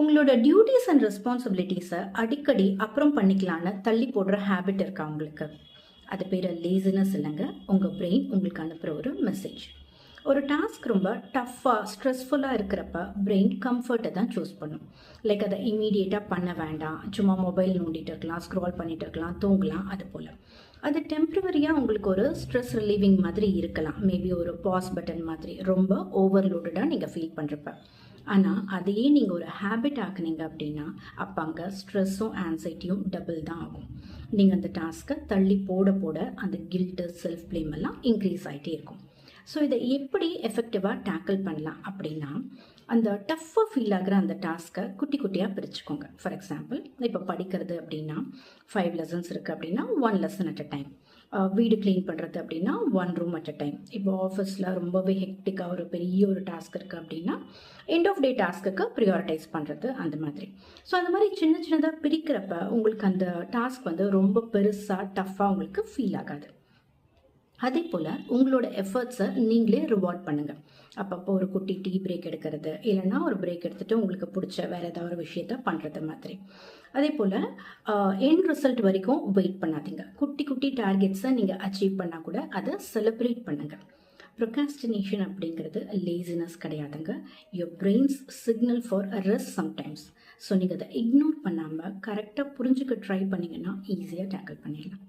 உங்களோட duties and ரெஸ்பான்சிபிலிட்டிஸை அடிக்கடி அப்புறம் பண்ணிக்கலான்னு தள்ளி போடுற ஹேபிட் இருக்கா உங்களுக்கு? அது பேர் லேசினஸ் இல்லைங்க. உங்கள் பிரெயின் உங்களுக்கு அனுப்புகிற ஒரு மெசேஜ். ஒரு டாஸ்க் ரொம்ப டஃப்பாக ஸ்ட்ரெஸ்ஃபுல்லாக இருக்கிறப்ப பிரெயின் கம்ஃபர்ட்டை தான் சூஸ் பண்ணும். லைக் அதை இமீடியட்டாக பண்ண வேண்டாம், சும்மா மொபைல் நோண்டிட்டு இருக்கலாம், ஸ்க்ரால் பண்ணிட்டு இருக்கலாம், தூங்கலாம், அது போல். அது டெம்ப்ரவரியாக உங்களுக்கு ஒரு ஸ்ட்ரெஸ் ரிலீவிங் மாதிரி இருக்கலாம். மேபி ஒரு பாஸ் பட்டன் மாதிரி ரொம்ப ஓவர்லோடடாக நீங்கள் ஃபீல் பண்ணுறப்ப. ஆனால் அதையே நீங்கள் ஒரு ஹேபிட் ஆக்குனீங்க அப்படின்னா அப்போ அங்கே ஸ்ட்ரெஸ்ஸும் ஆன்சைட்டியும் டபுள் தான் ஆகும். நீங்கள் அந்த டாஸ்க்கை தள்ளி போட போட அந்த கில்ட்டு, செல்ஃப் ப்ளேம் எல்லாம் இன்க்ரீஸ் ஆகிட்டே இருக்கும். ஸோ இதை எப்படி எஃபெக்டிவாக டேக்கிள் பண்ணலாம் அப்படின்னா, அந்த டஃப்பாக ஃபீல் ஆகிற அந்த டாஸ்க்கை குட்டி குட்டியாக பிரிச்சுக்கோங்க. ஃபார் எக்ஸாம்பிள், இப்போ படிக்கிறது அப்படின்னா 5 லெசன்ஸ் இருக்குது அப்படின்னா 1 லெசன் அட் அ டைம். வீடு க்ளீன் பண்ணுறது அப்படின்னா 1 ரூம் அட் அ டைம். இப்போ ஆஃபீஸில் ரொம்பவே ஹெக்டிக்காக ஒரு பெரிய ஒரு டாஸ்க் இருக்குது அப்படின்னா எண்ட் ஆஃப் டே டாஸ்க்குக்கு ப்ரியாரிட்டைஸ் பண்ணுறது, அந்த மாதிரி. ஸோ அந்த மாதிரி சின்ன சின்னதாக பிரிக்கிறப்ப உங்களுக்கு அந்த டாஸ்க் வந்து ரொம்ப பெருசாக டஃப்பாக உங்களுக்கு ஃபீல் ஆகாது. அதே போல் உங்களோட எஃபர்ட்ஸை நீங்களே ரிவார்ட் பண்ணுங்கள். அப்பப்போ ஒரு குட்டி டீ பிரேக் எடுக்கிறது, இல்லைன்னா ஒரு பிரேக் எடுத்துகிட்டு உங்களுக்கு பிடிச்ச வேறு ஏதாவது ஒரு விஷயத்த பண்ணுறது மாதிரி. அதே போல் எண்ட் ரிசல்ட் வரைக்கும் வெயிட் பண்ணாதீங்க. குட்டி குட்டி டார்கெட்ஸை நீங்கள் அச்சீவ் பண்ணால் கூட அதை செலிப்ரேட் பண்ணுங்கள். ப்ரொகாஸ்டினேஷன் அப்படிங்கிறது லேசினஸ் கிடையாதுங்க. Your brains signal for a rest sometimes. So நீங்கள் அதை இக்னோர் பண்ணாமல் கரெக்டாக புரிஞ்சுக்க ட்ரை பண்ணிங்கன்னா ஈஸியாக டேக்கிள் பண்ணிடலாம்.